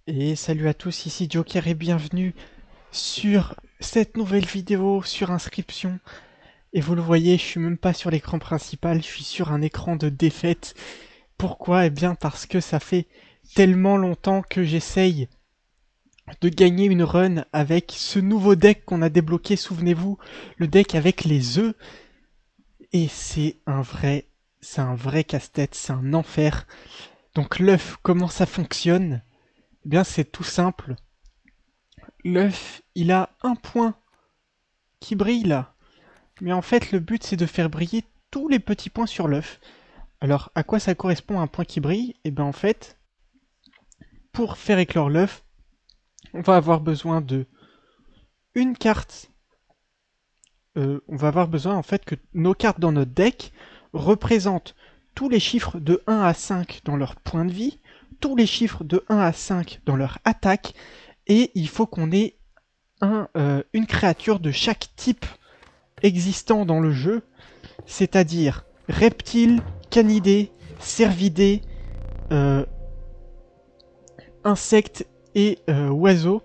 Et salut à tous, ici Joker et bienvenue sur cette nouvelle vidéo sur inscription. Et vous le voyez, je suis même pas sur l'écran principal, je suis sur un écran de défaite. Pourquoi? Eh bien parce que ça fait tellement longtemps que j'essaye de gagner une run avec ce nouveau deck qu'on a débloqué, souvenez-vous, le deck avec les œufs. Et c'est un vrai casse-tête, c'est un enfer. Donc l'œuf, comment ça fonctionne? Eh bien c'est tout simple. L'œuf, il a un point qui brille là. Mais en fait, le but, c'est de faire briller tous les petits points sur l'œuf. Alors, à quoi ça correspond un point qui brille? Et bien en fait, pour faire éclore l'œuf, on va avoir besoin de une carte. On va avoir besoin en fait que nos cartes dans notre deck représentent tous les chiffres de 1 à 5 dans leur point de vie, tous les chiffres de 1 à 5 dans leur attaque, et il faut qu'on ait une créature de chaque type existant dans le jeu, c'est-à-dire reptiles, canidés, cervidés, euh, insectes et oiseaux.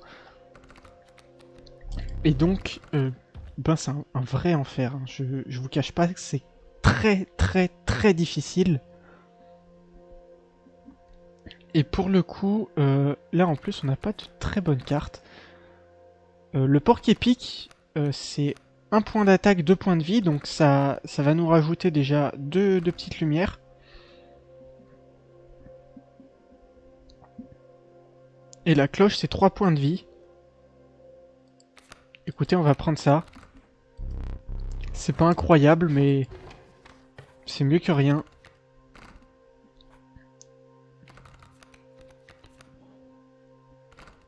Et donc, c'est un vrai enfer. Hein. Je vous cache pas que c'est très très très difficile. Et pour le coup, là en plus, on n'a pas de très bonnes cartes. Le porc épique, c'est un point d'attaque, 2 points de vie, donc ça va nous rajouter déjà deux petites lumières. Et la cloche, c'est 3 points de vie. Écoutez, on va prendre ça. C'est pas incroyable, mais c'est mieux que rien.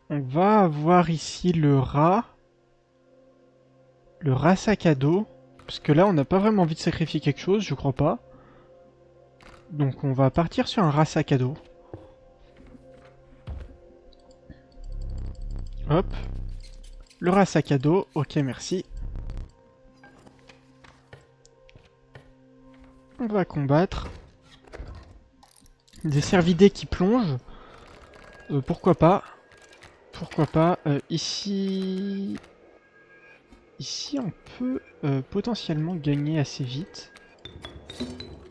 On va avoir ici le rat. Le rat sac à dos. Parce que là, on n'a pas vraiment envie de sacrifier quelque chose, je crois pas. Donc on va partir sur un rat sac à dos. Hop. Le rat sac à dos. Ok, merci. On va combattre. Des cervidés qui plongent. Pourquoi pas. Pourquoi pas. Ici... Ici, on peut potentiellement gagner assez vite.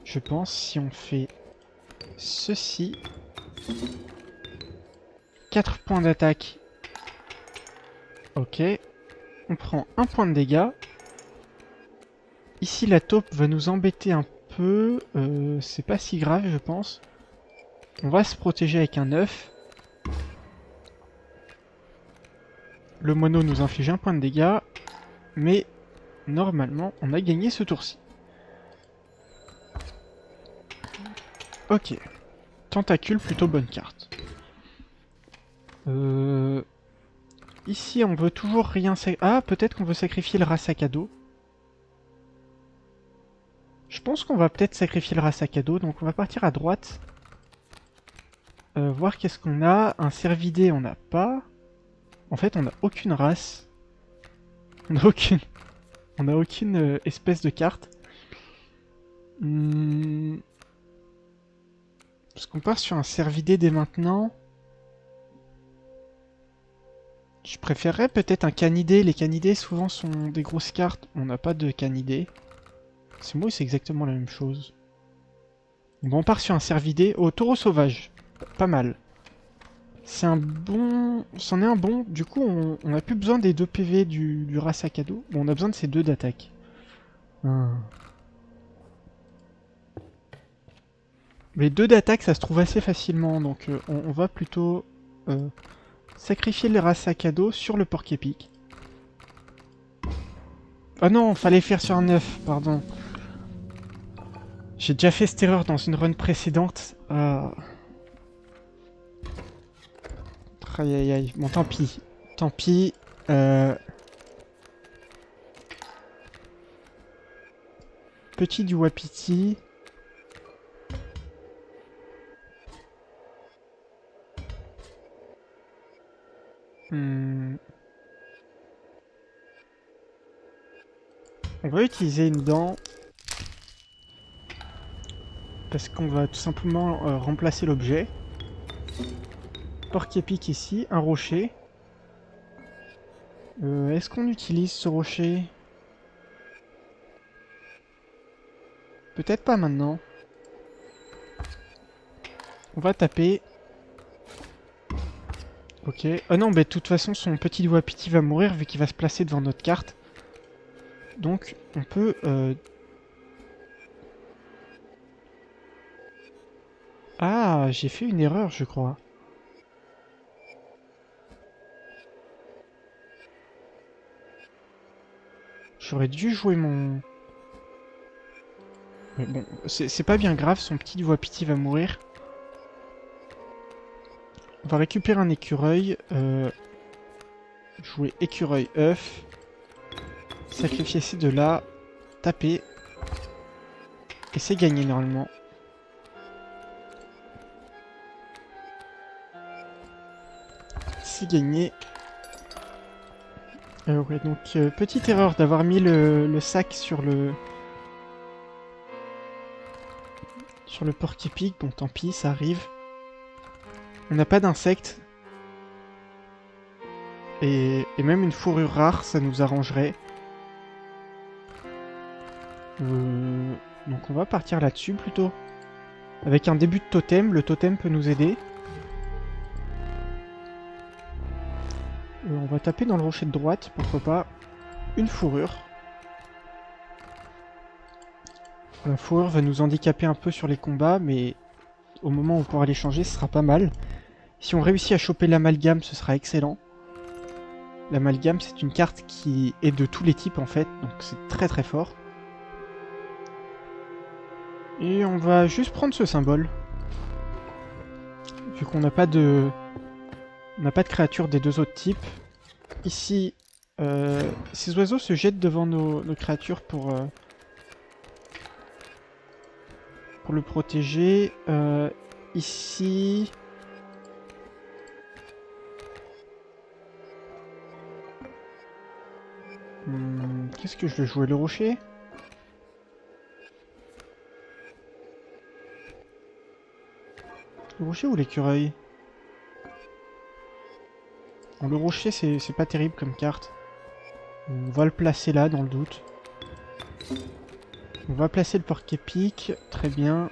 Je pense si on fait ceci. 4 points d'attaque. Ok. On prend un point de dégâts. Ici, la taupe va nous embêter un peu. C'est pas si grave, je pense. On va se protéger avec un œuf. Le mono nous inflige un point de dégâts. Mais normalement, on a gagné ce tour-ci. Ok. Tentacule, plutôt bonne carte. Ici, on veut toujours rien... Ah, peut-être qu'on veut sacrifier le rat sac à dos. Je pense qu'on va peut-être sacrifier le rat sac à dos, donc on va partir à droite. Voir qu'est-ce qu'on a. Un cervidé, on n'a pas. En fait, on n'a aucune race. On n'a aucune... On n'a aucune espèce de carte. Parce qu'on part sur un cervidé dès maintenant. Je préférerais peut-être un canidé. Les canidés souvent sont des grosses cartes. On n'a pas de canidé. C'est moi, c'est exactement la même chose. Bon, on part sur un cervidé. Oh, taureau sauvage. Pas mal. C'est un bon... C'en est un bon. Du coup, on n'a plus besoin des 2 PV du rat sac à dos. Bon, on a besoin de ces 2 d'attaque. Les 2 d'attaque, ça se trouve assez facilement. Donc, on va plutôt sacrifier les rats sac à dos sur le porc épique. Ah non, fallait faire sur un œuf, pardon. J'ai déjà fait cette erreur dans une run précédente. Aïe aïe aïe. Bon, tant pis. Tant pis. Petit du wapiti. On va utiliser une dent. Parce qu'on va tout simplement remplacer l'objet. porc-épic ici, un rocher. Est-ce qu'on utilise ce rocher? Peut-être pas maintenant. On va taper. Ok. Ah non, mais de toute façon, son petit wapiti va mourir vu qu'il va se placer devant notre carte. Donc, on peut... Ah, j'ai fait une erreur, je crois. J'aurais dû jouer mon... Mais bon, c'est pas bien grave, son petit wapiti va mourir. On va récupérer un écureuil. Jouer écureuil œuf. Sacrifier ces deux-là. Taper. Et c'est gagné normalement. C'est gagné. Ouais, donc petite erreur d'avoir mis le sac sur le porc-épic. Bon, tant pis, ça arrive. On n'a pas d'insectes. Et même une fourrure rare, ça nous arrangerait. Donc on va partir là-dessus plutôt. Avec un début de totem, le totem peut nous aider. On va taper dans le rocher de droite, pourquoi pas. Une fourrure. La fourrure va nous handicaper un peu sur les combats, mais au moment où on pourra les changer, ce sera pas mal. Si on réussit à choper l'amalgame, ce sera excellent. L'amalgame, c'est une carte qui est de tous les types en fait, donc c'est très très fort. Et on va juste prendre ce symbole. Vu qu'on n'a pas de... On n'a pas de créatures des deux autres types. Ici, ces oiseaux se jettent devant nos créatures pour le protéger. Ici... Qu'est-ce que je vais jouer? Le rocher? Le rocher ou l'écureuil? Bon, le rocher, c'est pas terrible comme carte. On va le placer là, dans le doute. On va placer le porc-épic. Très bien.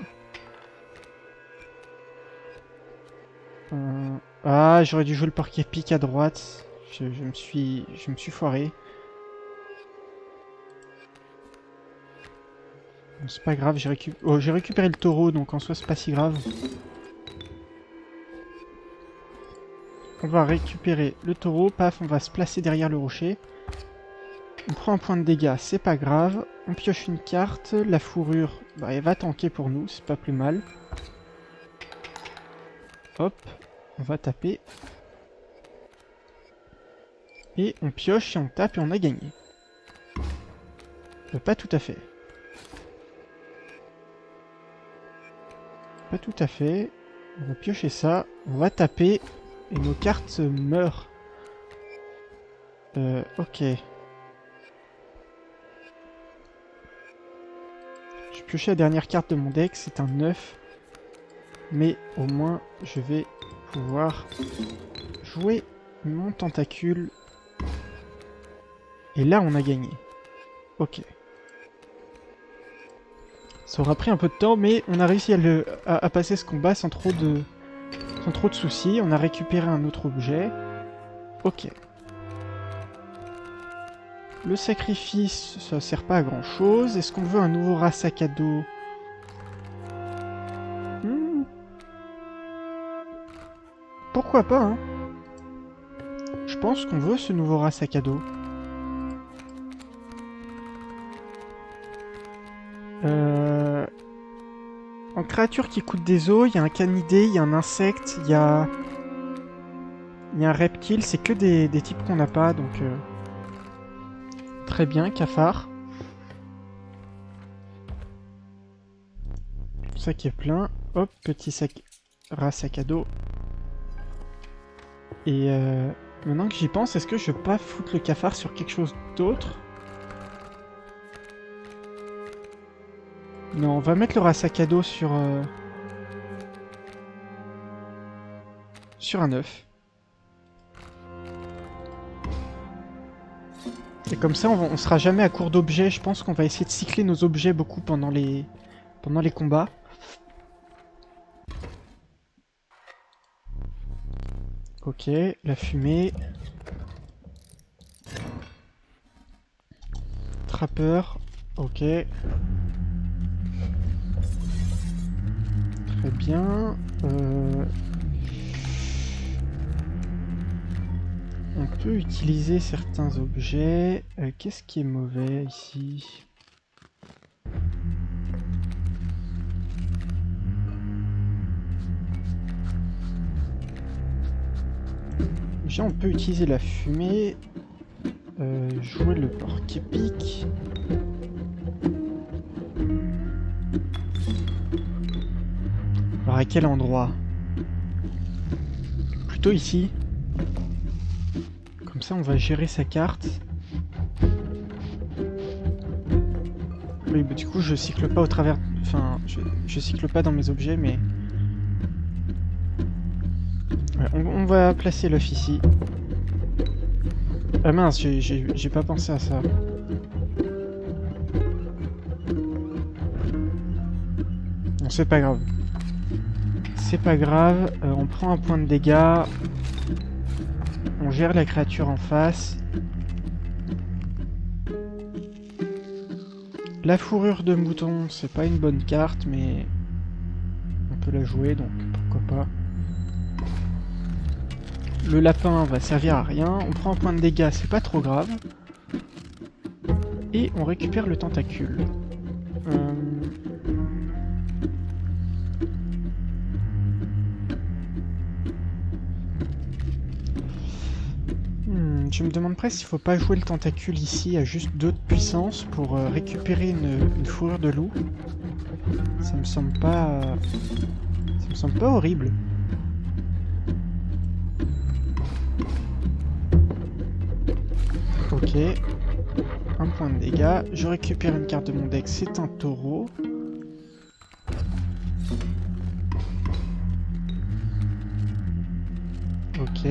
Ah, j'aurais dû jouer le porc-épic à droite. Je me suis foiré. Bon, c'est pas grave, j'ai récupéré le taureau, donc en soi c'est pas si grave. On va récupérer le taureau, paf, on va se placer derrière le rocher. On prend un point de dégâts, c'est pas grave. On pioche une carte, la fourrure, bah, elle va tanker pour nous, c'est pas plus mal. Hop, on va taper. Et on pioche et on tape et on a gagné. Pas tout à fait. Pas tout à fait. On va piocher ça, on va taper, et nos cartes meurent. Ok. J'ai pioché la dernière carte de mon deck, c'est un 9. Mais au moins, je vais pouvoir jouer mon tentacule. Et là, on a gagné. Ok. Ça aura pris un peu de temps, mais on a réussi à passer ce combat sans trop de soucis. On a récupéré un autre objet. Ok. Le sacrifice, ça sert pas à grand chose. Est-ce qu'on veut un nouveau rat sac à dos? Pourquoi pas, hein? Je pense qu'on veut ce nouveau rat sac à dos. En créature qui coûte des os, il y a un canidé, il y a un insecte, il y a un reptile. C'est que des types qu'on n'a pas, donc... Très bien, cafard. Sac est plein. Hop, petit sac... rat sac à dos. Et maintenant que j'y pense, est-ce que je peux pas foutre le cafard sur quelque chose d'autre? Non, on va mettre le rat sac à dos sur sur un œuf. Et comme ça, on sera jamais à court d'objets. Je pense qu'on va essayer de cycler nos objets beaucoup pendant les combats. Ok, la fumée. Trappeur. Ok. Très bien. On peut utiliser certains objets. Qu'est-ce qui est mauvais ici? Déjà, on peut utiliser la fumée. Jouer le porc-épic. Alors, à quel endroit? Plutôt ici. Comme ça, on va gérer sa carte. Oui, bah, du coup, je cycle pas au travers... Enfin, je cycle pas dans mes objets, mais... Ouais, on va placer l'œuf ici. Ah mince, j'ai pas pensé à ça. Bon, c'est pas grave. C'est pas grave, on prend un point de dégâts. On gère la créature en face. La fourrure de mouton, c'est pas une bonne carte, mais on peut la jouer, donc pourquoi pas. Le lapin va servir à rien. On prend un point de dégâts, c'est pas trop grave. Et on récupère le tentacule. Je me demande presque s'il faut pas jouer le tentacule ici à juste 2 de puissance pour récupérer une fourrure de loup. Ça me semble pas... ça me semble pas horrible. Ok. Un point de dégâts. Je récupère une carte de mon deck, c'est un taureau. Ok.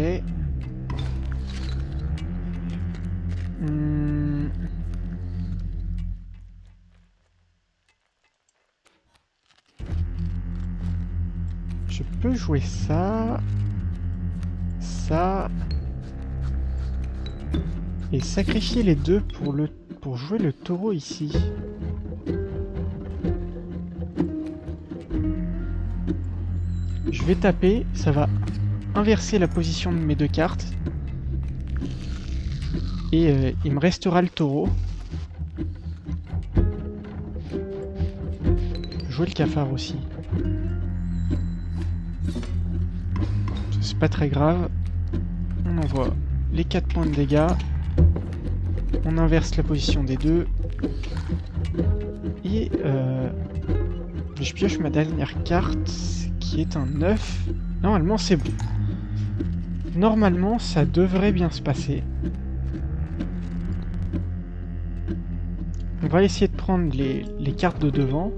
Je peux jouer ça. Ça. Et sacrifier les deux pour jouer le taureau ici. Je vais taper, ça va inverser la position de mes deux cartes. Et il me restera le taureau. Jouer le cafard aussi. C'est pas très grave. On envoie les 4 points de dégâts. On inverse la position des deux. Et je pioche ma dernière carte, qui est un 9. Normalement, c'est bon. Normalement, ça devrait bien se passer. On va essayer de prendre les cartes de devant.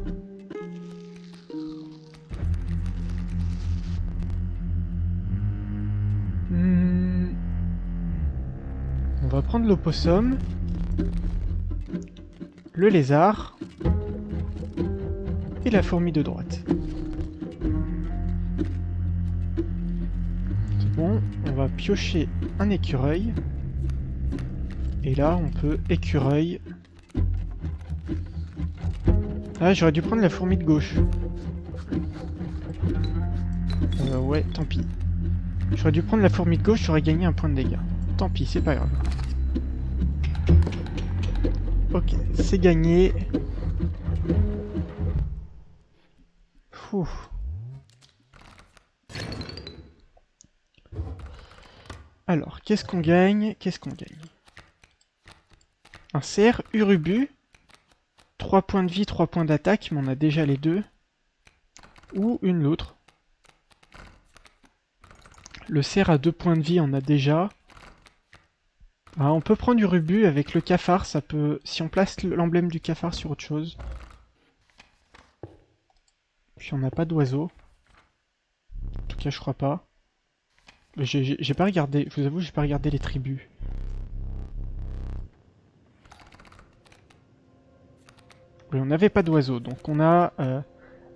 On va prendre l'opossum, le lézard et la fourmi de droite. C'est bon, on va piocher un écureuil. Et là, on peut écureuil. Ah, j'aurais dû prendre la fourmi de gauche. Ouais, tant pis. J'aurais dû prendre la fourmi de gauche, j'aurais gagné un point de dégâts. Tant pis, c'est pas grave. Ok, c'est gagné. Ouh. Alors, qu'est-ce qu'on gagne? Qu'est-ce qu'on gagne? Un cerf Urubu. 3 points de vie, 3 points d'attaque, mais on a déjà les deux. Ou une l'autre. Le cerf à 2 points de vie, on a déjà. Ah, on peut prendre Urubu avec le cafard, ça peut... Si on place l'emblème du cafard sur autre chose. Puis on n'a pas d'oiseau. En tout cas, je crois pas. J'ai pas regardé, je vous avoue, j'ai pas regardé les tribus. Oui, on n'avait pas d'oiseaux, donc on a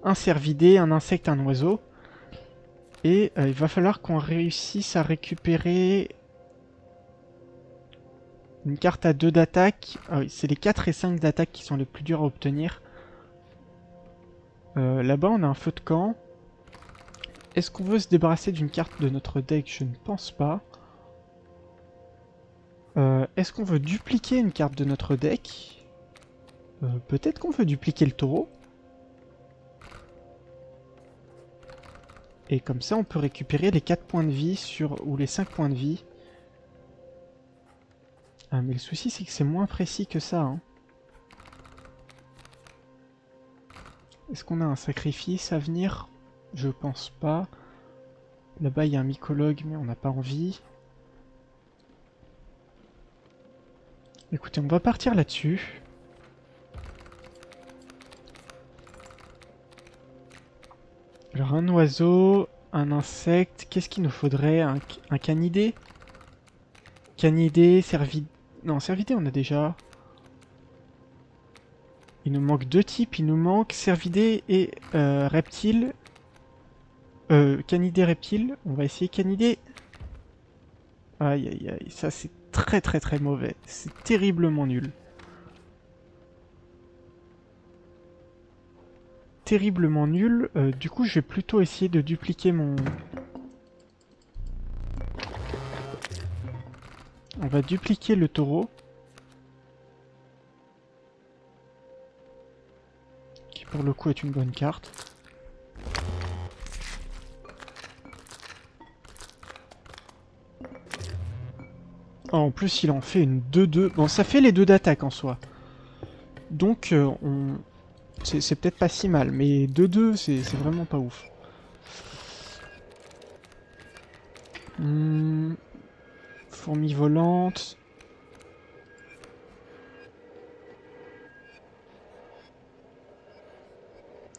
un cervidé, un insecte, un oiseau. Et il va falloir qu'on réussisse à récupérer une carte à 2 d'attaque. Ah oui, c'est les 4 et 5 d'attaque qui sont les plus durs à obtenir. Là-bas, on a un feu de camp. Est-ce qu'on veut se débarrasser d'une carte de notre deck? Je ne pense pas. Est-ce qu'on veut dupliquer une carte de notre deck? Peut-être qu'on veut dupliquer le taureau. Et comme ça, on peut récupérer les 4 points de vie ou les 5 points de vie. Ah, mais le souci, c'est que c'est moins précis que ça. Hein. Est-ce qu'on a un sacrifice à venir? Je pense pas. Là-bas, il y a un mycologue, mais on n'a pas envie. Écoutez, on va partir là-dessus. Alors, un oiseau, un insecte. Qu'est-ce qu'il nous faudrait? Un canidé? Canidé, cervidé... Non, cervidé, on a déjà. Il nous manque 2 types. Il nous manque cervidé et reptile. Canidé, reptile. On va essayer canidé. Aïe, aïe, aïe. Ça, c'est très, très, très mauvais. C'est terriblement nul. Terriblement nul. Du coup, je vais plutôt essayer de dupliquer mon... On va dupliquer le taureau. Qui pour le coup est une bonne carte. Oh, en plus, il en fait une 2-2. Bon, ça fait les 2 d'attaque en soi. Donc, c'est peut-être pas si mal, mais 2-2, c'est vraiment pas ouf. Fourmi volante.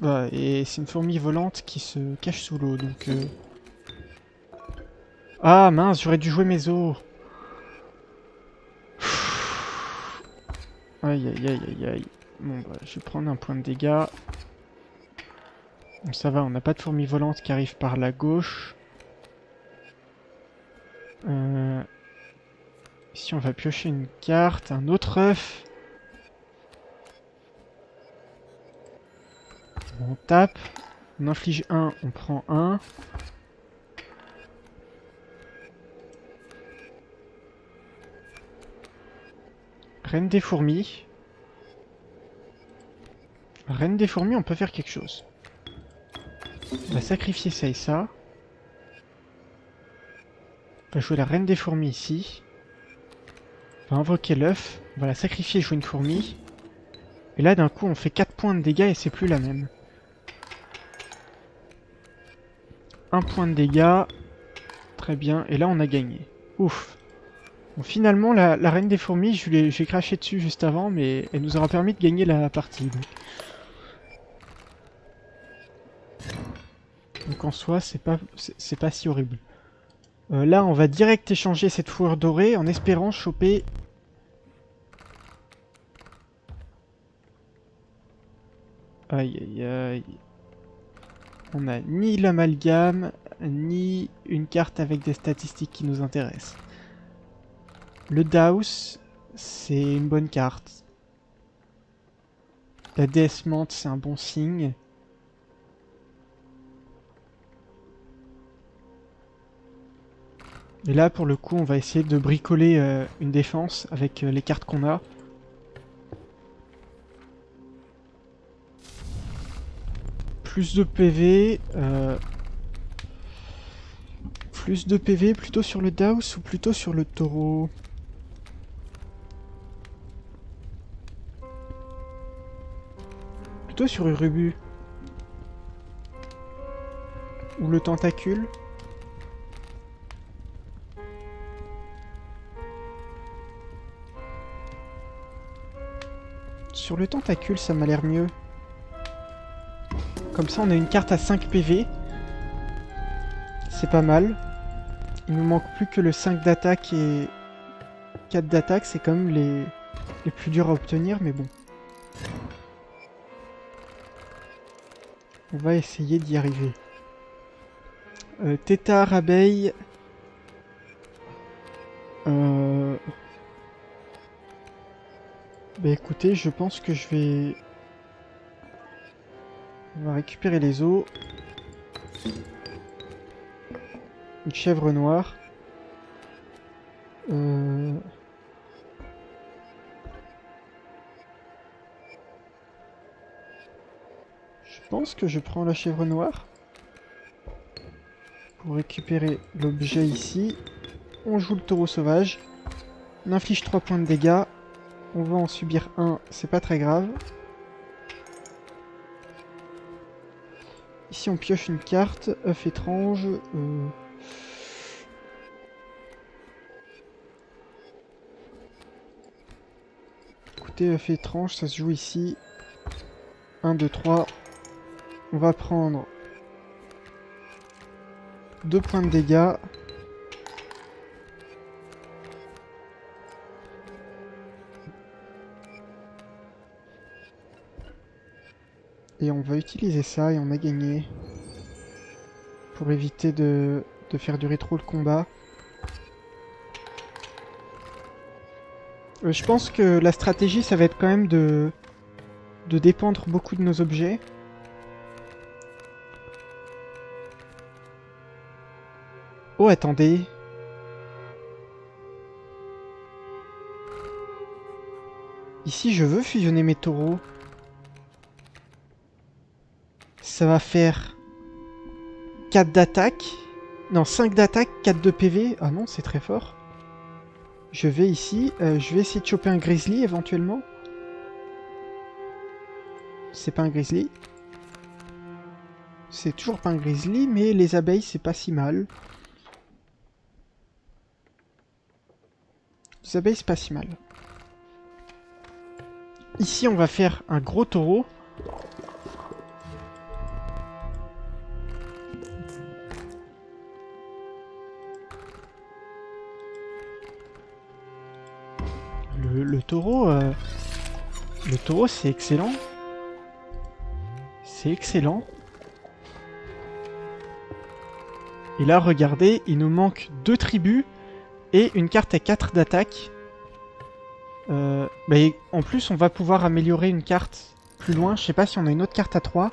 Ouais, et c'est une fourmi volante qui se cache sous l'eau, donc... Ah mince, j'aurais dû jouer mes os. Aïe aïe aïe aïe aïe. Bon bah, je vais prendre un point de dégâts. Bon, ça va, on n'a pas de fourmi volante qui arrive par la gauche. Ici, on va piocher une carte, un autre œuf. On tape. On inflige 1, on prend 1. Reine des fourmis. Reine des fourmis, on peut faire quelque chose. On va sacrifier ça et ça. On va jouer la reine des fourmis ici. On va invoquer l'œuf. On va la sacrifier et jouer une fourmi. Et là, d'un coup, on fait 4 points de dégâts et c'est plus la même. 1 point de dégâts. Très bien. Et là, on a gagné. Ouf. Bon, finalement, la reine des fourmis, j'ai craché dessus juste avant, mais elle nous aura permis de gagner la partie. Donc en soi, c'est pas si horrible. Là, on va direct échanger cette fourrure dorée en espérant choper... Aïe aïe aïe. On n'a ni l'amalgame, ni une carte avec des statistiques qui nous intéressent. Le Daus, c'est une bonne carte. La déesse menthe, c'est un bon signe. Et là, pour le coup, on va essayer de bricoler une défense avec les cartes qu'on a. Plus de PV. Plus de PV plutôt sur le Daus ou plutôt sur le taureau? Plutôt sur Urubu. Ou le tentacule. Sur le tentacule, ça m'a l'air mieux. Comme ça, on a une carte à 5 PV. C'est pas mal. Il nous manque plus que le 5 d'attaque et 4 d'attaque. C'est quand même les plus durs à obtenir, mais bon. On va essayer d'y arriver. Tétard, abeille. Bah écoutez, je pense que je vais... On va récupérer les os. Une chèvre noire. Je pense que je prends la chèvre noire. Pour récupérer l'objet ici. On joue le taureau sauvage. On inflige 3 points de dégâts. On va en subir 1, c'est pas très grave. Ici on pioche une carte, œuf étrange. Écoutez, œuf étrange, ça se joue ici. 1, 2, 3. On va prendre 2 points de dégâts. Et on va utiliser ça et on a gagné. Pour éviter de faire durer trop le combat. Je pense que la stratégie, ça va être quand même de dépendre beaucoup de nos objets. Oh, attendez. Ici, je veux fusionner mes taureaux. Ça va faire 4 d'attaque. Non, 5 d'attaque, 4 de PV. Ah non, c'est très fort. Je vais ici. Je vais essayer de choper un grizzly éventuellement. C'est pas un grizzly. C'est toujours pas un grizzly, mais les abeilles, c'est pas si mal. Les abeilles, c'est pas si mal. Ici, on va faire un gros taureau. Le taureau... Le taureau, c'est excellent. C'est excellent. Et là, regardez, il nous manque 2 tribus et une carte à 4 d'attaque. En plus, on va pouvoir améliorer une carte plus loin. Je sais pas si on a une autre carte à 3.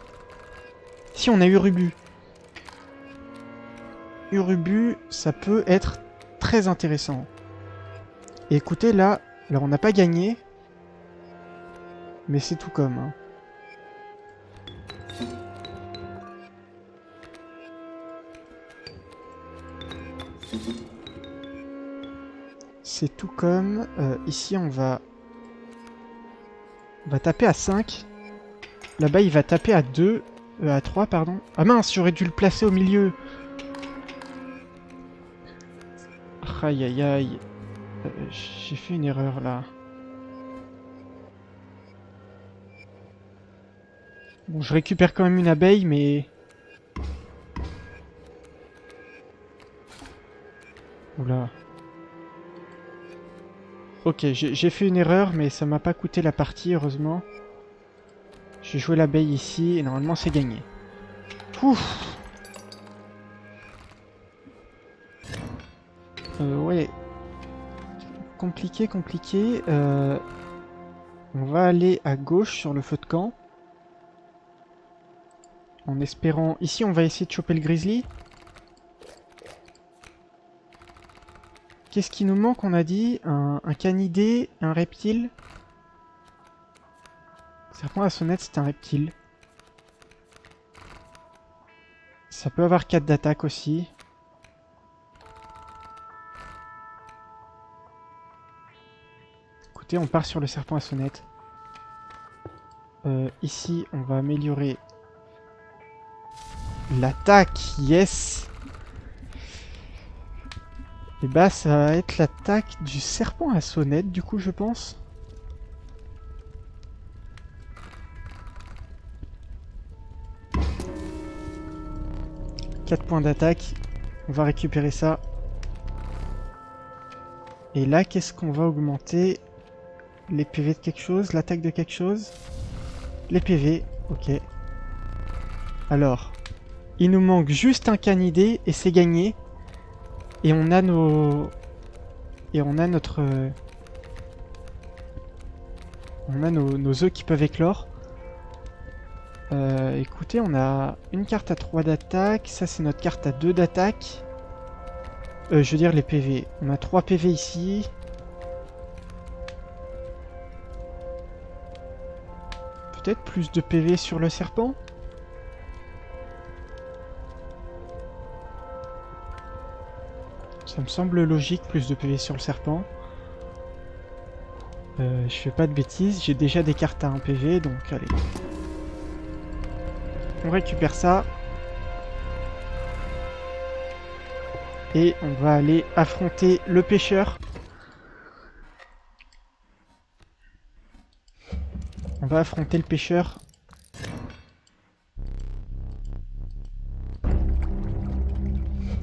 Si on a Urubu. Urubu, ça peut être très intéressant. Et écoutez, là, alors on n'a pas gagné. Mais c'est tout comme. Hein. C'est tout comme. Ici, on va taper à 5. Là-bas, il va taper à 2. À 3, pardon. Ah mince, j'aurais dû le placer au milieu. Aïe, aïe, aïe. J'ai fait une erreur, là. Bon, je récupère quand même une abeille, mais... Oula. Ok, j'ai fait une erreur, mais ça m'a pas coûté la partie, heureusement. J'ai joué l'abeille ici, et normalement c'est gagné. Ouf. Ouais. Compliqué, compliqué. On va aller à gauche sur le feu de camp. En espérant... Ici, on va essayer de choper le grizzly. Qu'est-ce qui nous manque, on a dit? Un canidé, un reptile. Serpent à sonnette, c'est un reptile. Ça peut avoir 4 d'attaque aussi. Écoutez, on part sur le serpent à sonnette. Ici, on va améliorer l'attaque. Yes! Et bah, ça va être l'attaque du serpent à sonnette, du coup, je pense. « 4 points d'attaque. On va récupérer ça. Et là, qu'est-ce qu'on va augmenter? Les PV de quelque chose? L'attaque de quelque chose? Les PV, ok. Alors, il nous manque juste un canidé et c'est gagné. Et on a nos... Et on a notre... On a nos œufs qui peuvent éclore. Écoutez, on a une carte à 3 d'attaque. Ça, c'est notre carte à 2 d'attaque. Je veux dire les PV. On a 3 PV ici. Peut-être plus de PV sur le serpent? Ça me semble logique, plus de PV sur le serpent. Je fais pas de bêtises, j'ai déjà des cartes à 1 PV, donc allez. On récupère ça. Et on va aller affronter le pêcheur. On va affronter le pêcheur.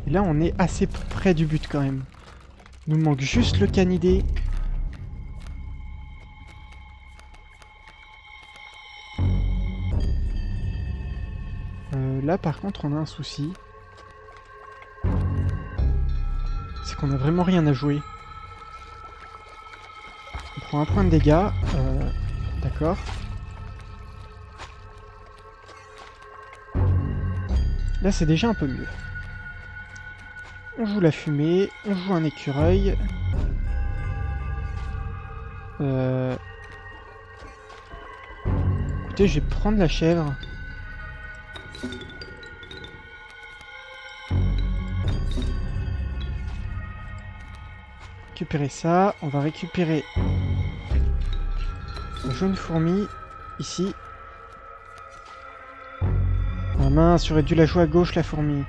Et là, on est assez près du but quand même. Il nous manque juste le canidé. Là, par contre, on a un souci. C'est qu'on a vraiment rien à jouer. On prend un point de dégâts. D'accord. Là, c'est déjà un peu mieux. On joue la fumée, on joue un écureuil. Écoutez, je vais prendre la chèvre. Récupérer ça. On va récupérer la jaune fourmi ici. Ah mince, j'aurais dû la jouer à gauche la fourmi.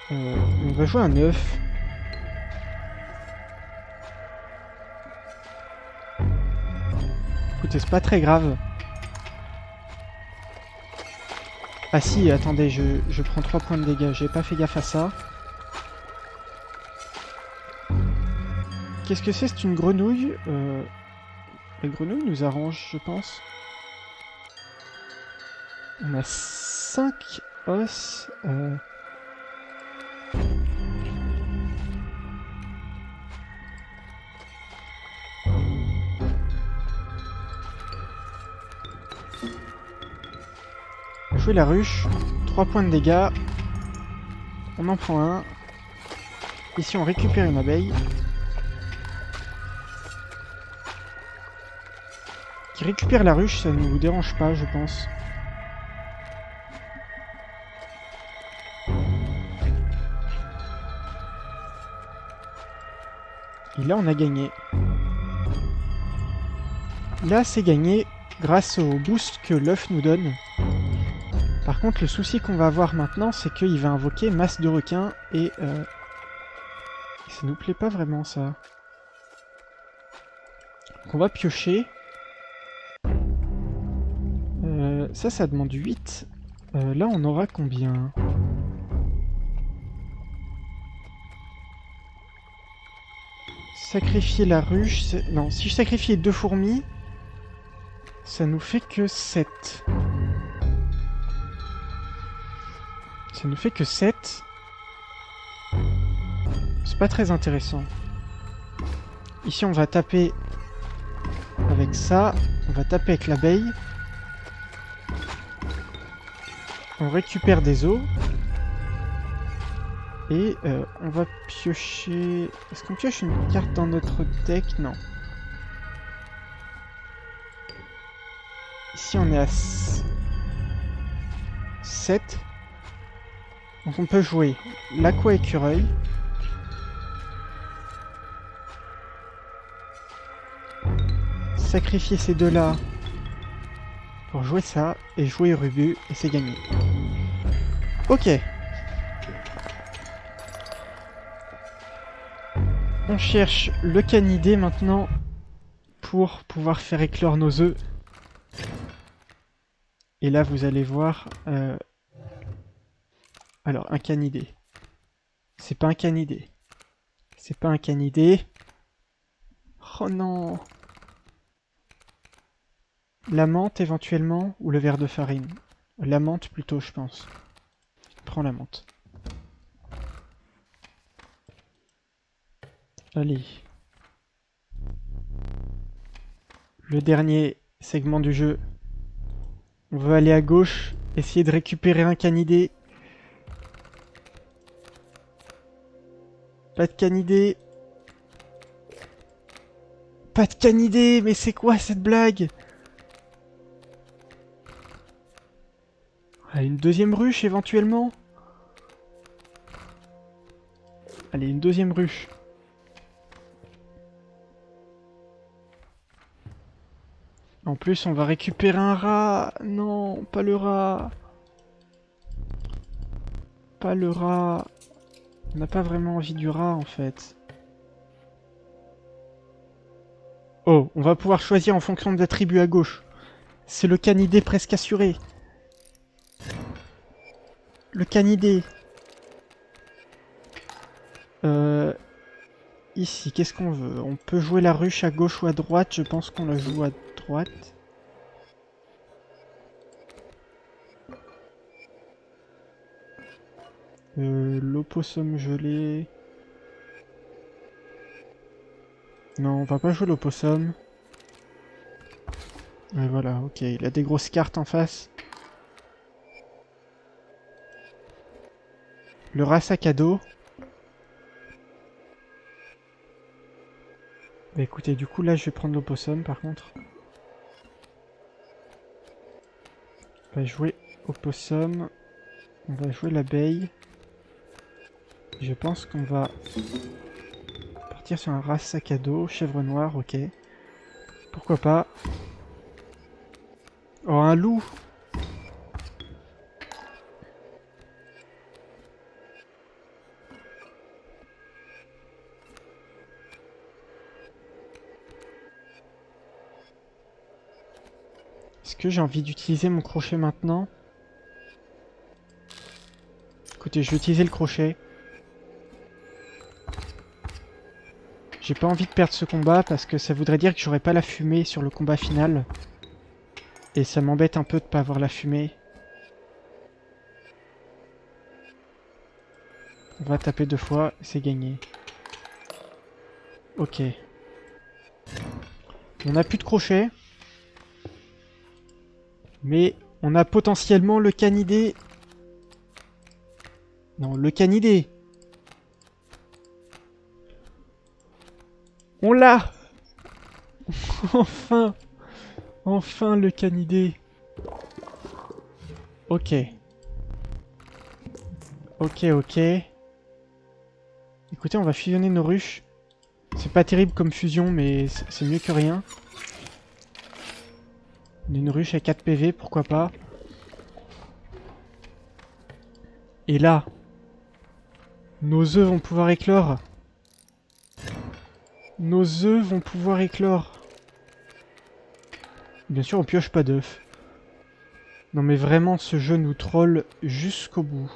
On va jouer un œuf. Écoutez, c'est pas très grave. Ah si, attendez, je prends 3 points de dégâts. J'ai pas fait gaffe à ça. Qu'est-ce que c'est? C'est une grenouille. La grenouille nous arrange, je pense. On a 5 os. Jouer la ruche. 3 points de dégâts. On en prend un. Ici, on récupère une abeille. Qui récupère la ruche, ça ne nous dérange pas, je pense. Et là, on a gagné. Là, c'est gagné grâce au boost que l'œuf nous donne. Par contre, le souci qu'on va avoir maintenant, c'est qu'il va invoquer masse de requins et ça nous plaît pas vraiment, ça. Donc on va piocher. Ça demande 8. Là, on aura combien? Sacrifier la ruche... Non, si je sacrifiais 2 fourmis, ça nous fait que 7. Ça nous fait que 7. C'est pas très intéressant. Ici, on va taper avec ça. On va taper avec l'abeille. On récupère des os. Et on va piocher... Est-ce qu'on pioche une carte dans notre deck? Non. Ici, on est à 7. Donc on peut jouer l'aqua écureuil. Sacrifier ces deux-là pour jouer ça et jouer Urubu et c'est gagné. Ok. On cherche le canidé maintenant pour pouvoir faire éclore nos œufs. Et là vous allez voir... Alors un canidé. C'est pas un canidé. C'est pas un canidé. Oh non. La menthe éventuellement, ou le verre de farine. La menthe plutôt, je pense. Prends la menthe. Allez. Le dernier segment du jeu. On veut aller à gauche, essayer de récupérer un canidé. Pas de canidé. Pas de canidé, mais c'est quoi cette blague? Ah, une deuxième ruche éventuellement. Allez, une deuxième ruche. En plus, on va récupérer un rat. Non, pas le rat. Pas le rat. On n'a pas vraiment envie du rat, en fait. Oh, on va pouvoir choisir en fonction de l'attribut à gauche. C'est le canidé presque assuré. Le canidé. Ici, qu'est-ce qu'on veut? On peut jouer la ruche à gauche ou à droite. Je pense qu'on la joue à droite. L'opossum gelé. Non, on va pas jouer l'opossum. Ouais, voilà, ok. Il a des grosses cartes en face. Le rat sac à dos. Bah écoutez, du coup là je vais prendre l'opossum par contre. On va jouer opossum. On va jouer l'abeille. Je pense qu'on va partir sur un rat sac à dos. Chèvre noire, ok. Pourquoi pas. Oh, un loup! Est-ce que j'ai envie d'utiliser mon crochet maintenant? Écoutez, je vais utiliser le crochet. J'ai pas envie de perdre ce combat parce que ça voudrait dire que j'aurais pas la fumée sur le combat final. Et ça m'embête un peu de pas avoir la fumée. On va taper 2 fois, c'est gagné. Ok. On n'a plus de crochet. Mais on a potentiellement le canidé. Non, le canidé. On l'a. Enfin. Enfin le canidé. Ok. Ok, ok. Écoutez, on va fusionner nos ruches. C'est pas terrible comme fusion, mais c'est mieux que rien. Une ruche à 4 PV, pourquoi pas. Et là, nos œufs vont pouvoir éclore. Nos œufs vont pouvoir éclore. Bien sûr, on pioche pas d'œufs. Non mais vraiment, ce jeu nous troll jusqu'au bout.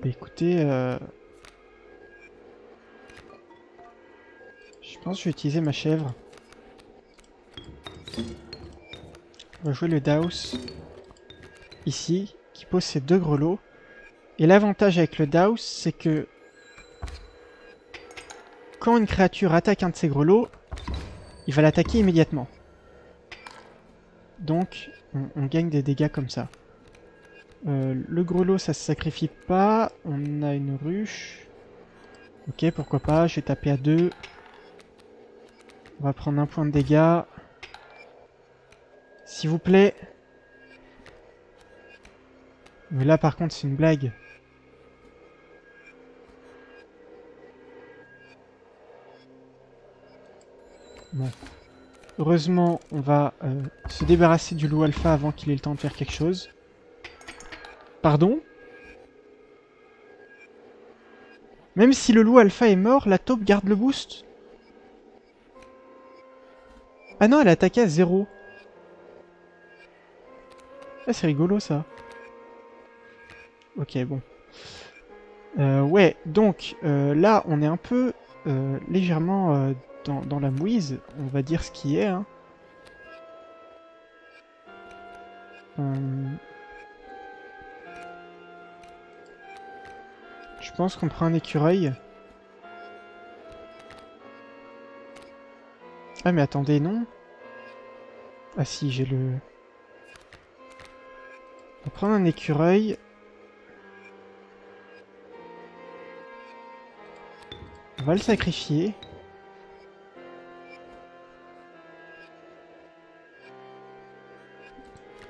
Bah écoutez, je pense que je vais utiliser ma chèvre. On va jouer le Daus. Ici, qui pose ses 2 grelots. Et l'avantage avec le Daus, c'est que quand une créature attaque un de ses grelots, il va l'attaquer immédiatement. Donc, on gagne des dégâts comme ça. Le grelot, ça se sacrifie pas. On a une ruche. Ok, pourquoi pas. Je vais taper à 2. On va prendre 1 point de dégâts. S'il vous plaît. Mais là, par contre, c'est une blague. Bon. Heureusement, on va se débarrasser du loup alpha avant qu'il ait le temps de faire quelque chose. Pardon? Même si le loup alpha est mort, la taupe garde le boost? Ah non, elle a attaqué à 0. Ah, c'est rigolo ça. Ok, bon. Ouais, donc là, on est un peu légèrement dans la mouise. On va dire ce qui est. Hein. Je pense qu'on prend un écureuil. Ah, mais attendez, non? Ah si, j'ai le... On va prendre un écureuil. On va le sacrifier.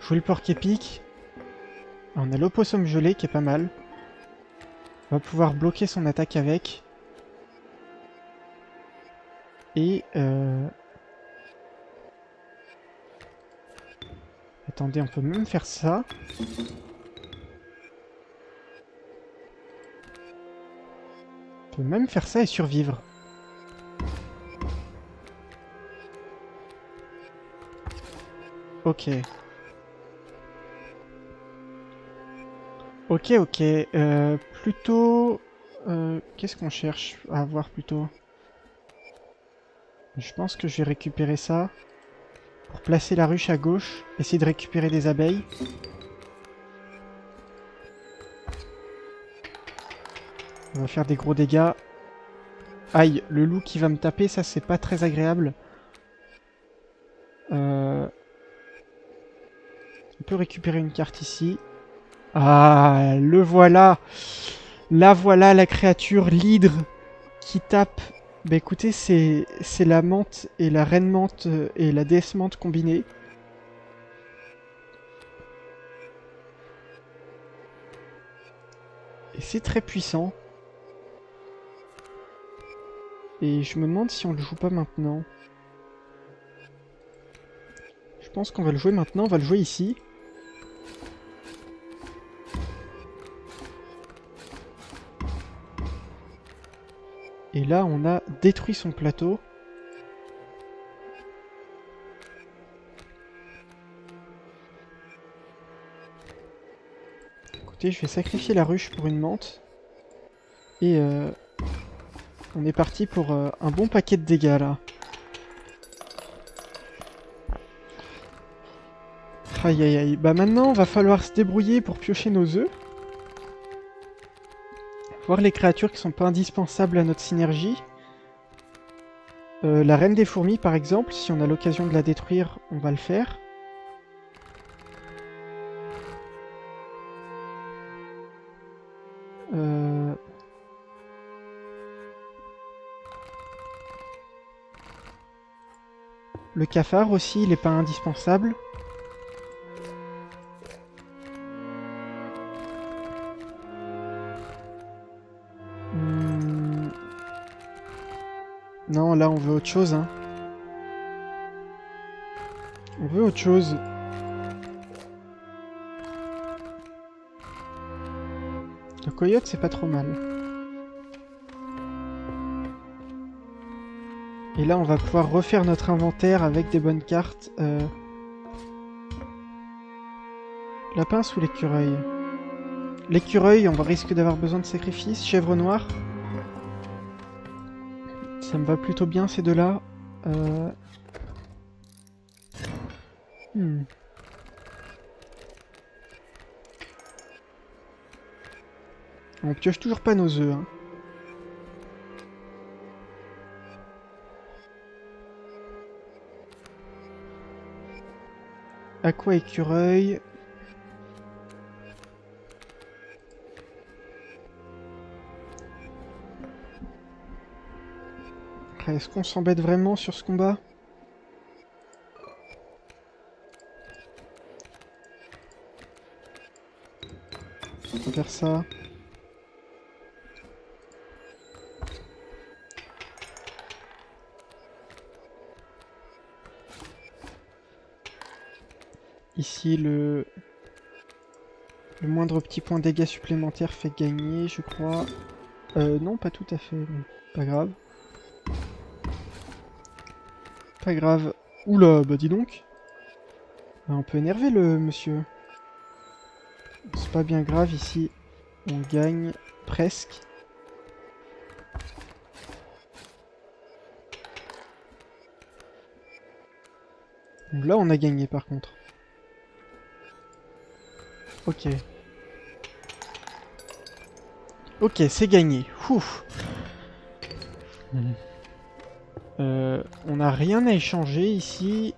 Jouer le porc-épic. On a l'opossum gelé qui est pas mal. On va pouvoir bloquer son attaque avec. Et attendez, on peut même faire ça. On peut même faire ça et survivre. Ok. Ok, ok. Plutôt... qu'est-ce qu'on cherche à avoir plutôt? Je pense que je vais récupérer ça. Pour placer la ruche à gauche. Essayer de récupérer des abeilles. On va faire des gros dégâts. Aïe, le loup qui va me taper, ça c'est pas très agréable. On peut récupérer une carte ici. Ah, le voilà. Là voilà la créature, l'hydre qui tape. Bah écoutez, c'est la menthe et la reine menthe et la déesse menthe combinée. Et c'est très puissant. Et je me demande si on le joue pas maintenant. Je pense qu'on va le jouer maintenant, on va le jouer ici. Et là, on a détruit son plateau. Écoutez, je vais sacrifier la ruche pour une menthe. Et on est parti pour un bon paquet de dégâts là. Aïe aïe aïe. Bah maintenant, va falloir se débrouiller pour piocher nos œufs. Voir les créatures qui sont pas indispensables à notre synergie. La reine des fourmis par exemple, si on a l'occasion de la détruire, on va le faire. Le cafard aussi, il est pas indispensable. Non, là on veut autre chose. Hein. On veut autre chose. Le coyote, c'est pas trop mal. Et là, on va pouvoir refaire notre inventaire avec des bonnes cartes. La pince ou l'écureuil? L'écureuil, on va risquer d'avoir besoin de sacrifice. Chèvre noire. Ça me va plutôt bien ces deux-là. On pioche toujours pas nos œufs. Hein. Aqua écureuil. Est-ce qu'on s'embête vraiment sur ce combat? On va faire ça. Ici, le moindre petit point de dégâts supplémentaire fait gagner, je crois. Non, pas tout à fait. Pas grave. Pas grave. Oula, bah dis donc. On peut énerver le monsieur. C'est pas bien grave ici. On gagne presque. Donc là on a gagné par contre. Ok. Ok, c'est gagné. Ouf. On n'a rien à échanger ici.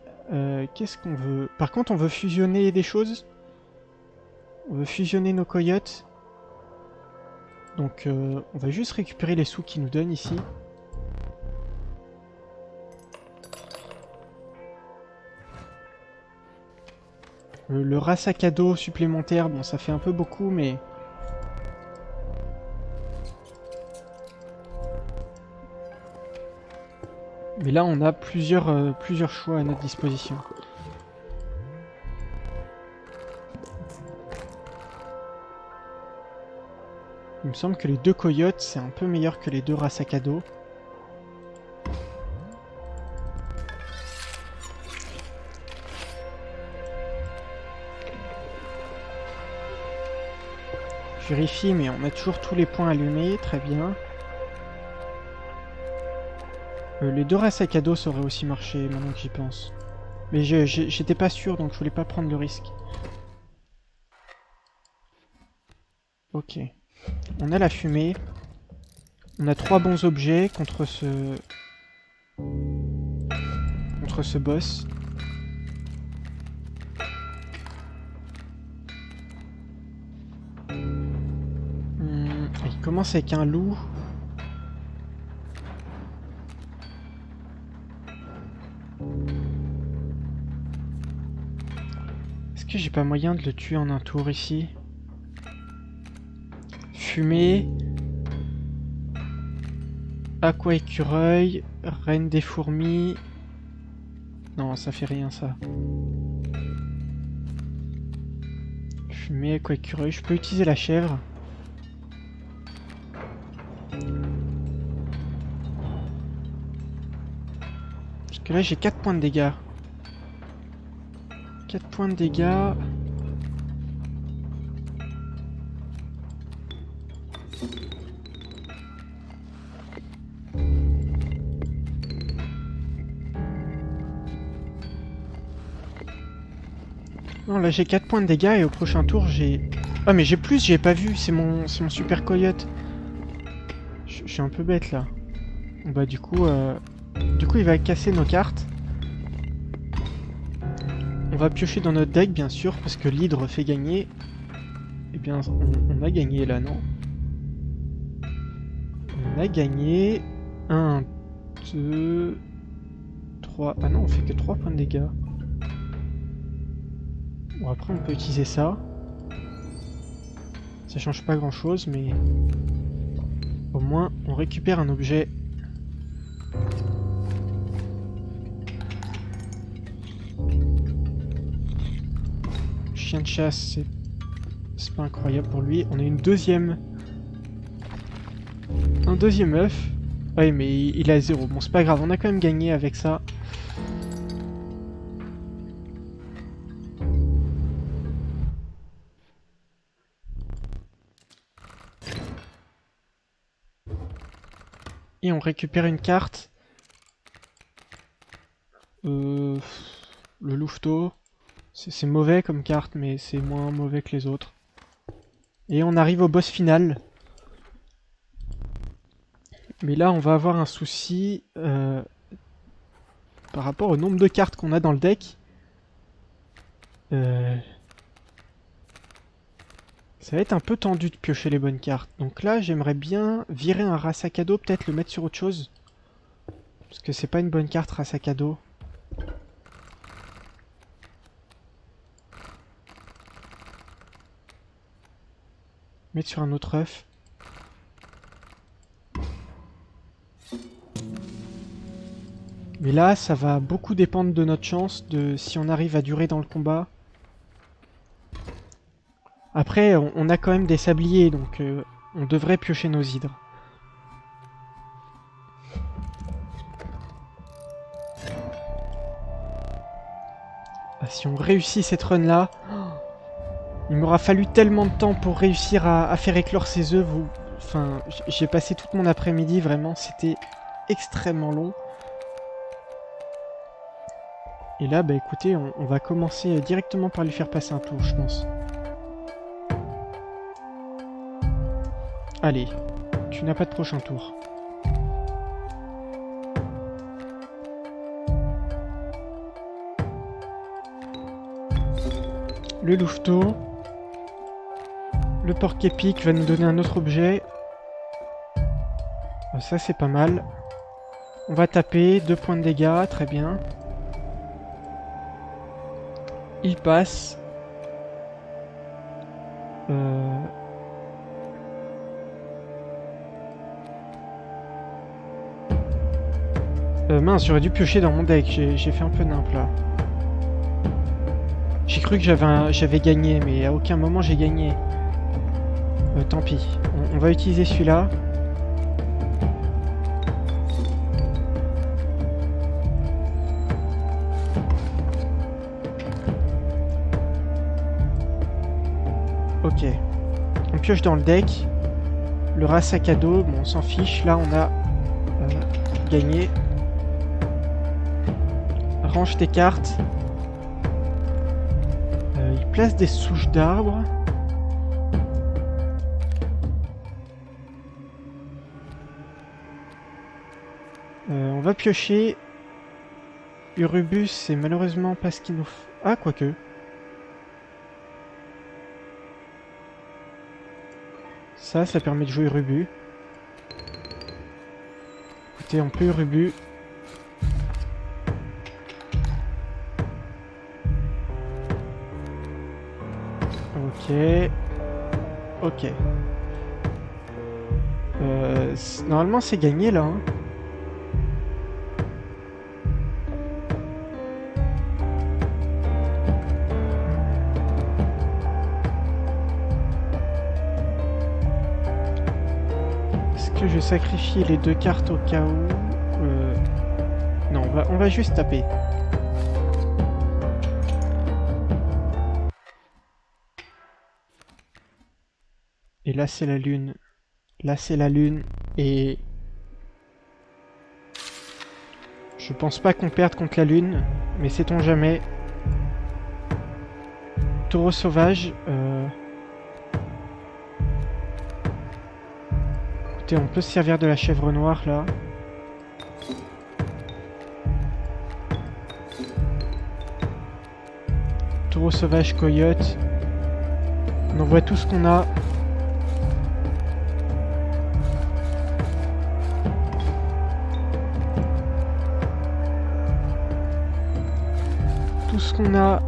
Qu'est-ce qu'on veut? Par contre, on veut fusionner des choses. On veut fusionner nos coyotes. Donc, on va juste récupérer les sous qu'ils nous donnent ici. Le rat sac à dos supplémentaire, bon, ça fait un peu beaucoup, mais... Mais là, on a plusieurs choix à notre disposition. Il me semble que les 2 coyotes, c'est un peu meilleur que les 2 rats sac à dos. Je vérifie, mais on a toujours tous les points allumés, très bien. Les 2 rats sac à dos, ça aurait aussi marché, maintenant que j'y pense. Mais j'étais pas sûr, donc je voulais pas prendre le risque. Ok. On a la fumée. On a 3 bons objets contre ce boss. Il commence avec un loup. Est-ce que j'ai pas moyen de le tuer en un tour ici? Fumée. Aqua écureuil. Reine des fourmis. Non, ça fait rien ça. Fumée, aqua écureuil. Je peux utiliser la chèvre. Parce que là j'ai 4 points de dégâts. 4 points de dégâts. Non, là j'ai 4 points de dégâts et au prochain tour j'ai... Ah mais j'ai plus, j'ai pas vu, c'est mon super coyote. Je suis un peu bête là. Bah du coup il va casser nos cartes. On va piocher dans notre deck bien sûr parce que l'hydre fait gagner. Eh bien on a gagné là, non? On a gagné 1, 2, 3... Ah non, on fait que 3 points de dégâts. Bon, après on peut utiliser ça. Ça change pas grand chose, mais au moins on récupère un objet. Chien de chasse, c'est pas incroyable pour lui. On a une deuxième... Un deuxième œuf. Ouais, mais il a 0. Bon, c'est pas grave, on a quand même gagné avec ça. Et on récupère une carte. Le louveteau. C'est mauvais comme carte, mais c'est moins mauvais que les autres. Et on arrive au boss final. Mais là, on va avoir un souci par rapport au nombre de cartes qu'on a dans le deck. Ça va être un peu tendu de piocher les bonnes cartes. Donc là, j'aimerais bien virer un rat sac à dos, peut-être le mettre sur autre chose. Parce que c'est pas une bonne carte, rat sac à dos. Mettre sur un autre œuf. Mais là, ça va beaucoup dépendre de notre chance, de si on arrive à durer dans le combat. Après, on a quand même des sabliers, donc on devrait piocher nos hydres. Ah, si on réussit cette run là... Il m'aura fallu tellement de temps pour réussir à faire éclore ces œufs. Enfin, j'ai passé toute mon après-midi, vraiment, c'était extrêmement long. Et là, bah écoutez, on va commencer directement par lui faire passer un tour, je pense. Allez, tu n'as pas de prochain tour. Le louveteau. Le porc-épic va nous donner un autre objet. Ça, c'est pas mal. On va taper, 2 points de dégâts, très bien. Il passe. Mince, j'aurais dû piocher dans mon deck, j'ai fait un peu nimp là. J'ai cru que j'avais gagné, mais à aucun moment j'ai gagné. Tant pis, on va utiliser celui-là. Ok. On pioche dans le deck. Le rat sac à dos, bon on s'en fiche. Là on a gagné. Range tes cartes. Il place des souches d'arbres. On va piocher. Urubus, c'est malheureusement pas ce qu'il nous faut. Ah, quoique. Ça permet de jouer Urubus. Écoutez, on peut Urubus. Ok. Ok. Normalement, c'est gagné, là. Hein. Est-ce que je sacrifie les 2 cartes au cas où Non, on va juste taper. Et là, c'est la lune. Là, c'est la lune. Et... je pense pas qu'on perde contre la lune. Mais sait-on jamais. Taureau sauvage. Écoutez, on peut se servir de la chèvre noire, là. Taureau sauvage, coyote. On envoie tout ce qu'on a. Tout ce qu'on a.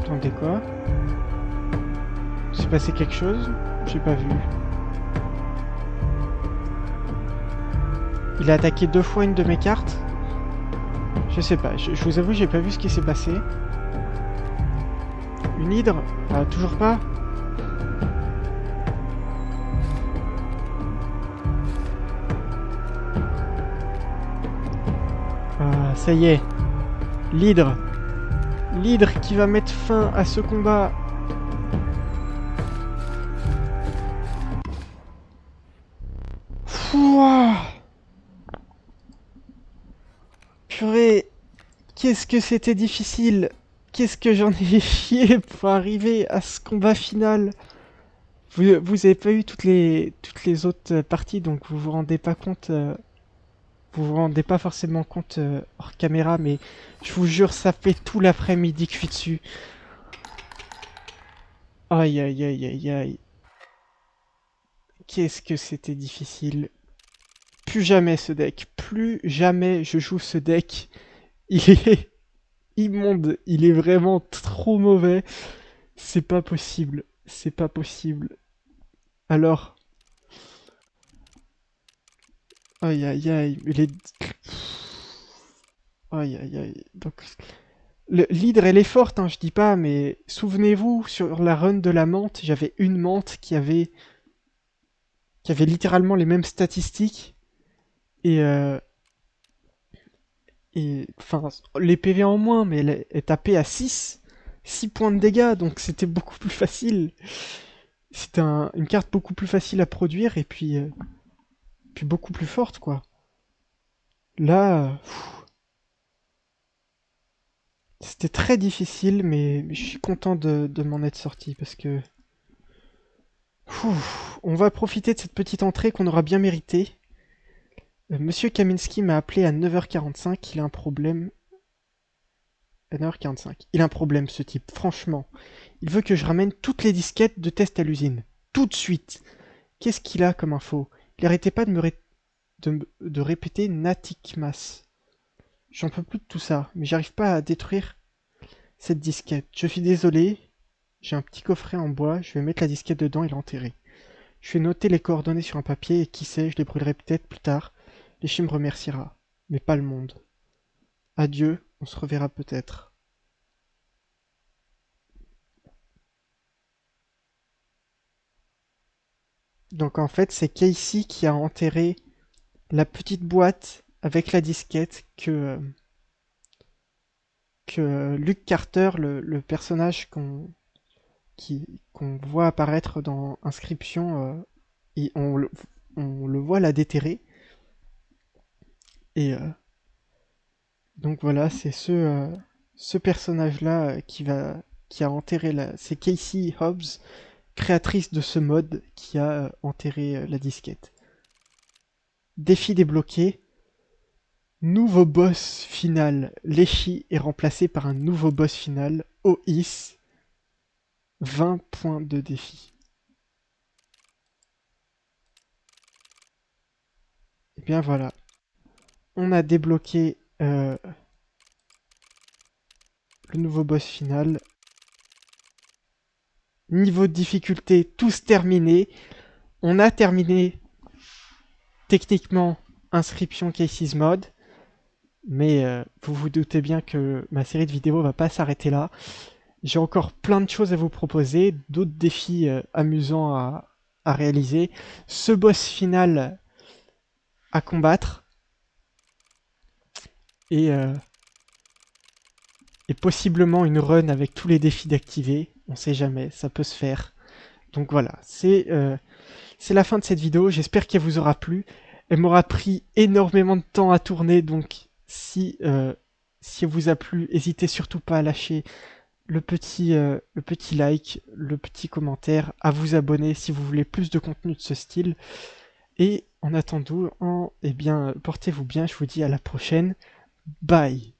Attendez, quoi? S'est passé quelque chose? J'ai pas vu. Il a attaqué 2 fois une de mes cartes? Je sais pas, je vous avoue, j'ai pas vu ce qui s'est passé. Une hydre? Ah, toujours pas? Ah, ça y est. L'hydre. L'hydre qui va mettre fin à ce combat. Pouah. Purée. Qu'est-ce que c'était difficile. Qu'est-ce que j'en ai chié pour arriver à ce combat final. Vous avez pas eu toutes les autres parties, donc vous vous rendez pas compte. Vous vous rendez pas forcément compte hors caméra, mais je vous jure, ça fait tout l'après-midi que je suis dessus. Aïe aïe aïe aïe aïe. Qu'est-ce que c'était difficile. Plus jamais ce deck. Plus jamais je joue ce deck. Il est immonde. Il est vraiment trop mauvais. C'est pas possible. C'est pas possible. Alors. Aïe aïe aïe. Aïe aïe aïe. Donc. L'hydre, elle est forte, hein, je dis pas, mais souvenez-vous, sur la run de la menthe, j'avais une menthe qui avait littéralement les mêmes statistiques. Et Et enfin, les PV en moins, mais elle tapait à 6 points de dégâts, donc c'était beaucoup plus facile. C'était une carte beaucoup plus facile à produire et puis beaucoup plus forte, quoi. Là, c'était très difficile, mais je suis content de m'en être sorti parce que on va profiter de cette petite entrée qu'on aura bien méritée. Monsieur Kaminski m'a appelé à 9h45, il a un problème. À 9h45. Il a un problème, ce type, franchement. Il veut que je ramène toutes les disquettes de test à l'usine. Tout de suite. Qu'est-ce qu'il a comme info? Il arrêtait pas de répéter Natikmas. J'en peux plus de tout ça, mais j'arrive pas à détruire cette disquette. Je suis désolé, j'ai un petit coffret en bois, je vais mettre la disquette dedans et l'enterrer. Je vais noter les coordonnées sur un papier et qui sait, je les brûlerai peut-être plus tard. L'échi me remerciera, mais pas le monde. Adieu, on se reverra peut-être. Donc en fait, c'est Casey qui a enterré la petite boîte avec la disquette que Luke Carter, le personnage qu'on voit apparaître dans Inscription, et on le voit la déterrer. Et donc voilà, c'est ce personnage-là qui a enterré c'est Casey Hobbs, créatrice de ce mode, qui a enterré la disquette. Défi débloqué. Nouveau boss final. L'échi est remplacé par un nouveau boss final. Ois. 20 points de défi. Et bien voilà. On a débloqué le nouveau boss final. Niveau de difficulté, tous terminés. On a terminé techniquement Inscription Cases Mode. Mais vous vous doutez bien que ma série de vidéos va pas s'arrêter là. J'ai encore plein de choses à vous proposer, d'autres défis amusants à réaliser. Ce boss final à combattre. Et, et possiblement une run avec tous les défis d'activer. On sait jamais, ça peut se faire. Donc voilà, c'est la fin de cette vidéo. J'espère qu'elle vous aura plu. Elle m'aura pris énormément de temps à tourner, donc si elle vous a plu, n'hésitez surtout pas à lâcher le petit like, le petit commentaire, à vous abonner si vous voulez plus de contenu de ce style. Et en attendant, eh bien, portez-vous bien, je vous dis à la prochaine. Bye!